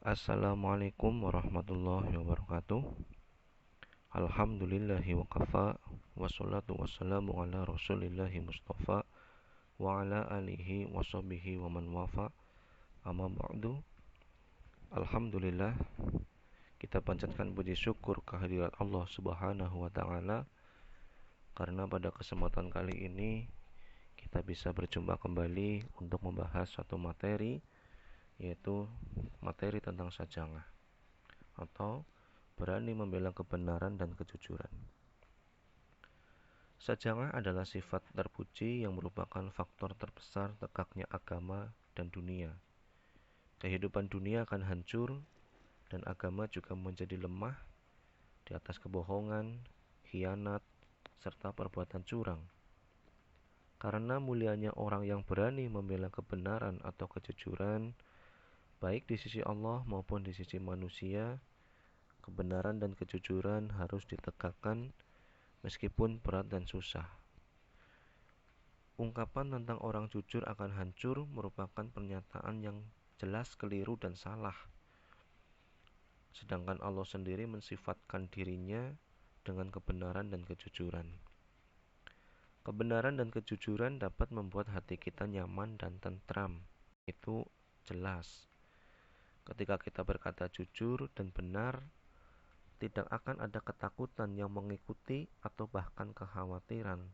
Assalamualaikum warahmatullahi wabarakatuh. Alhamdulillahi wa kafa. Wassalatu wassalamu ala rasulillahi mustafa wa ala alihi wa sahbihi wa man wafa. Amma ba'du. Alhamdulillah, kita panjatkan puji syukur kehadirat Allah Subhanahu wa taala karena pada kesempatan kali ini kita bisa berjumpa kembali untuk membahas satu materi, yaitu materi tentang sajangah atau berani membela kebenaran dan kejujuran. Sajangah adalah sifat terpuji yang merupakan faktor terbesar tegaknya agama dan dunia. Kehidupan dunia akan hancur dan agama juga menjadi lemah di atas kebohongan, khianat, serta perbuatan curang. Karena mulianya orang yang berani membela kebenaran atau kejujuran, baik di sisi Allah maupun di sisi manusia, kebenaran dan kejujuran harus ditegakkan meskipun berat dan susah. Ungkapan tentang orang jujur akan hancur merupakan pernyataan yang jelas keliru dan salah. Sedangkan Allah sendiri mensifatkan dirinya dengan kebenaran dan kejujuran. Kebenaran dan kejujuran dapat membuat hati kita nyaman dan tentram. Itu jelas. Ketika kita berkata jujur dan benar, tidak akan ada ketakutan yang mengikuti atau bahkan kekhawatiran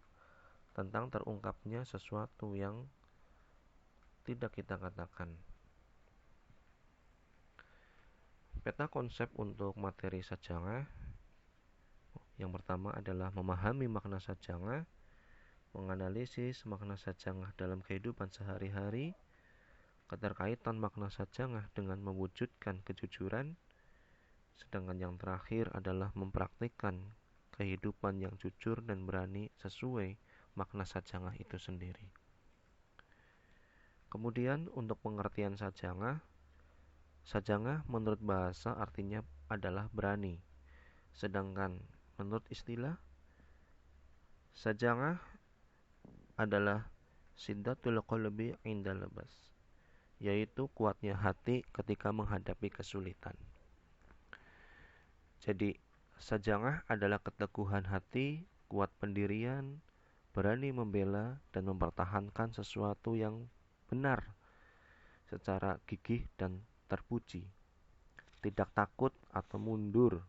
tentang terungkapnya sesuatu yang tidak kita katakan. Peta konsep untuk materi sajangah yang pertama adalah memahami makna sajangah, menganalisis makna sajangah dalam kehidupan sehari-hari, keterkaitan makna sajangah dengan mewujudkan kejujuran, sedangkan yang terakhir adalah mempraktikkan kehidupan yang jujur dan berani sesuai makna sajangah itu sendiri. Kemudian untuk pengertian sajangah menurut bahasa artinya adalah berani. Sedangkan menurut istilah, sajangah adalah siddatul qalbi indal labas, yaitu kuatnya hati ketika menghadapi kesulitan. Jadi, sajangah adalah keteguhan hati, kuat pendirian, berani membela dan mempertahankan sesuatu yang benar secara gigih dan terpuji. Tidak takut atau mundur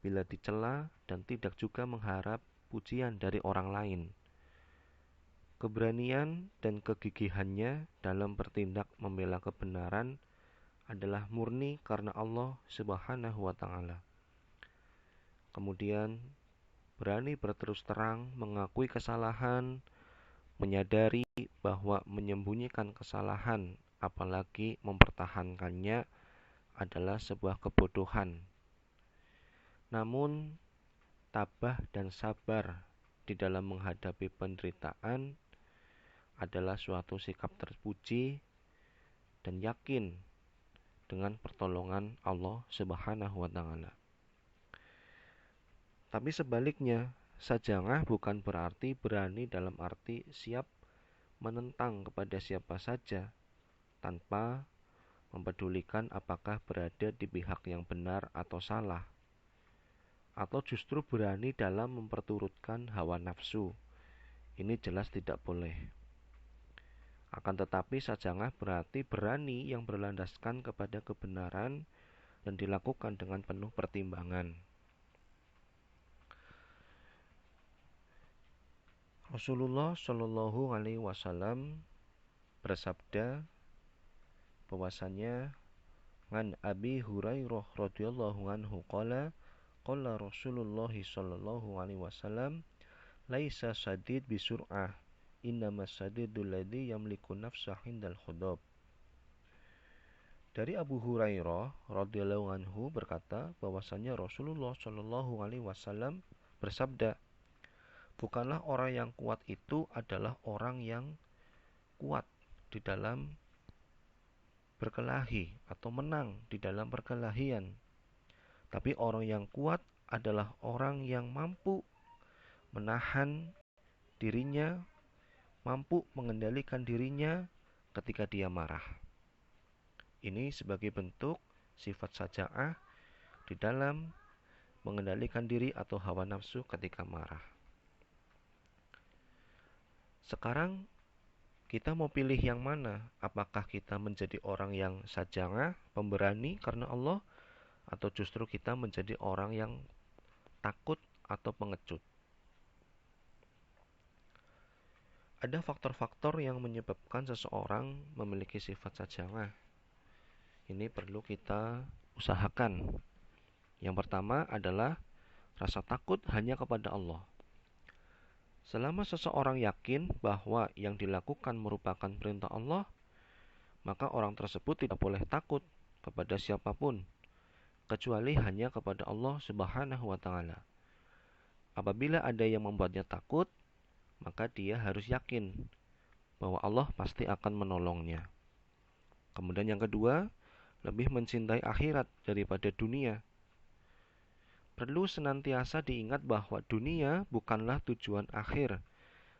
bila dicela dan tidak juga mengharap pujian dari orang lain. Keberanian dan kegigihannya dalam bertindak membela kebenaran adalah murni karena Allah Subhanahu wa taala. Kemudian berani berterus terang mengakui kesalahan, menyadari bahwa menyembunyikan kesalahan apalagi mempertahankannya adalah sebuah kebodohan. Namun tabah dan sabar di dalam menghadapi penderitaan adalah suatu sikap terpuji dan yakin dengan pertolongan Allah Subhanahu wa taala. Tapi sebaliknya, sajangah bukan berarti berani dalam arti siap menentang kepada siapa saja tanpa mempedulikan apakah berada di pihak yang benar atau salah, atau justru berani dalam memperturutkan hawa nafsu. Ini jelas tidak boleh. Akan tetapi sajangah berarti berani yang berlandaskan kepada kebenaran dan dilakukan dengan penuh pertimbangan. Rasulullah Shallallahu alaihi wasallam bersabda bahwasanya ngan Abi Hurairah radhiyallahu anhu qala Rasulullah Shallallahu alaihi wasallam laisa sadid bisur'ah innama sadidul ladzi yamliku nafsah indal khudab. Dari Abu Hurairah radhiyallahu anhu berkata bahwasanya Rasulullah Shallallahu alaihi wasallam bersabda, bukanlah orang yang kuat itu adalah orang yang kuat di dalam berkelahi atau menang di dalam perkelahian, tapi orang yang kuat adalah orang yang mampu menahan dirinya, mampu mengendalikan dirinya ketika dia marah. Ini sebagai bentuk sifat syaja'ah di dalam mengendalikan diri atau hawa nafsu ketika marah. Sekarang kita mau pilih yang mana? Apakah kita menjadi orang yang syaja'ah, pemberani karena Allah, atau justru kita menjadi orang yang takut atau pengecut? Ada faktor-faktor yang menyebabkan seseorang memiliki sifat syaja'ah. Ini perlu kita usahakan. Yang pertama adalah rasa takut hanya kepada Allah. Selama seseorang yakin bahwa yang dilakukan merupakan perintah Allah, maka orang tersebut tidak boleh takut kepada siapapun, kecuali hanya kepada Allah Subhanahu wa Ta'ala. Apabila ada yang membuatnya takut, maka dia harus yakin bahwa Allah pasti akan menolongnya. Kemudian yang kedua, lebih mencintai akhirat daripada dunia. Perlu senantiasa diingat bahwa dunia bukanlah tujuan akhir,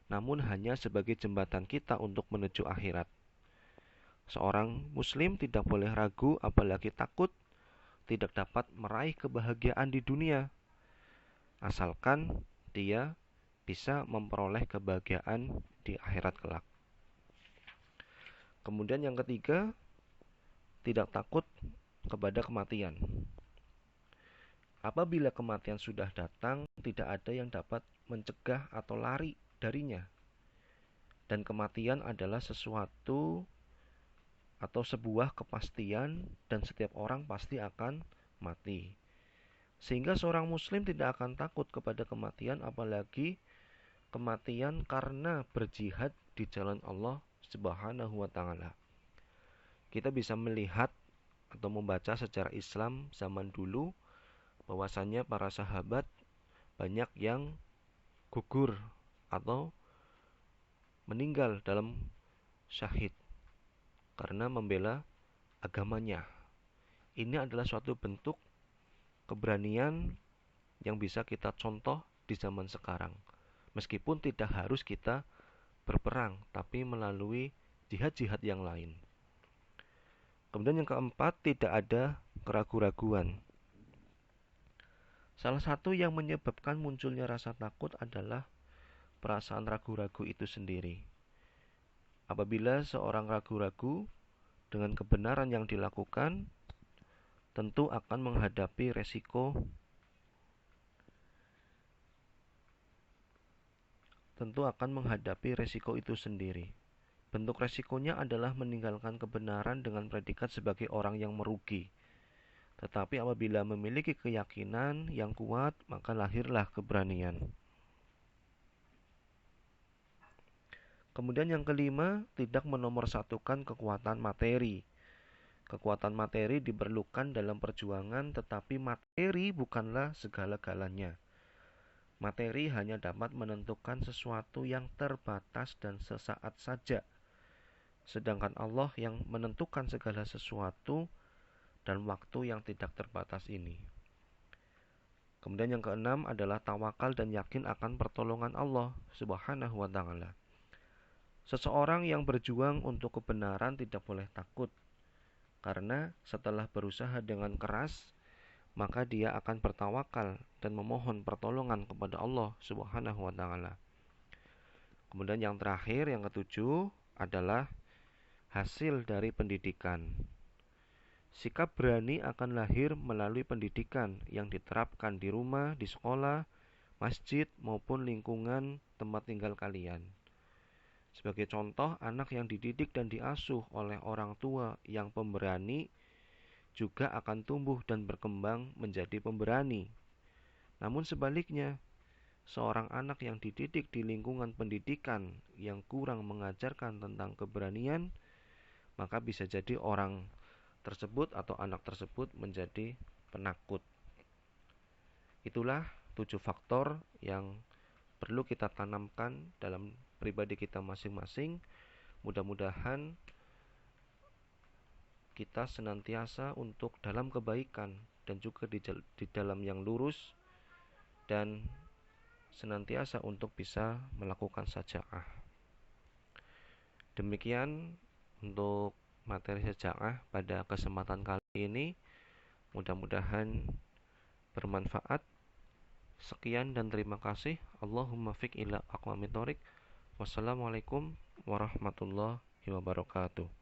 namun hanya sebagai jembatan kita untuk menuju akhirat. Seorang muslim tidak boleh ragu apalagi takut tidak dapat meraih kebahagiaan di dunia, asalkan dia bisa memperoleh kebahagiaan di akhirat kelak. Kemudian yang ketiga, tidak takut kepada kematian. Apabila kematian sudah datang, tidak ada yang dapat mencegah atau lari darinya. Dan kematian adalah sesuatu atau sebuah kepastian dan setiap orang pasti akan mati. Sehingga seorang muslim tidak akan takut kepada kematian, apalagi kematian karena berjihad di jalan Allah Subhanahu wa Ta'ala. Kita bisa melihat atau membaca sejarah Islam zaman dulu bahwasannya para sahabat banyak yang gugur atau meninggal dalam syahid karena membela agamanya. Ini adalah suatu bentuk keberanian yang bisa kita contoh di zaman sekarang. Meskipun tidak harus kita berperang, tapi melalui jihad-jihad yang lain. Kemudian yang keempat, tidak ada keraguan-raguan. Salah satu yang menyebabkan munculnya rasa takut adalah perasaan ragu-ragu itu sendiri. Apabila seorang ragu-ragu dengan kebenaran yang dilakukan, tentu akan menghadapi resiko itu sendiri. Bentuk resikonya adalah meninggalkan kebenaran dengan predikat sebagai orang yang merugi. Tetapi apabila memiliki keyakinan yang kuat, maka lahirlah keberanian. Kemudian yang kelima, tidak menomorsatukan kekuatan materi. Kekuatan materi diperlukan dalam perjuangan, tetapi materi bukanlah segala-galanya. Materi hanya dapat menentukan sesuatu yang terbatas dan sesaat saja. Sedangkan Allah yang menentukan segala sesuatu dan waktu yang tidak terbatas ini. Kemudian yang keenam adalah tawakal dan yakin akan pertolongan Allah Subhanahu wa Ta'ala. Seseorang yang berjuang untuk kebenaran tidak boleh takut, karena setelah berusaha dengan keras, maka dia akan bertawakal dan memohon pertolongan kepada Allah Subhanahu wa Ta'ala. Kemudian yang terakhir, yang ketujuh adalah hasil dari pendidikan. Sikap berani akan lahir melalui pendidikan yang diterapkan di rumah, di sekolah, masjid, maupun lingkungan tempat tinggal kalian. Sebagai contoh, anak yang dididik dan diasuh oleh orang tua yang pemberani juga akan tumbuh dan berkembang menjadi pemberani. Namun sebaliknya, seorang anak yang dididik di lingkungan pendidikan yang kurang mengajarkan tentang keberanian, maka bisa jadi orang tersebut atau anak tersebut menjadi penakut. Itulah 7 faktor yang perlu kita tanamkan dalam pribadi kita masing-masing. Mudah-mudahan kita senantiasa untuk dalam kebaikan dan juga di dalam yang lurus, dan senantiasa untuk bisa melakukan syaja'ah. Demikian untuk materi syaja'ah pada kesempatan kali ini. Mudah-mudahan bermanfaat. Sekian dan terima kasih. Allahumma fiq ila aqwamit thoriq. Wassalamualaikum warahmatullahi wabarakatuh.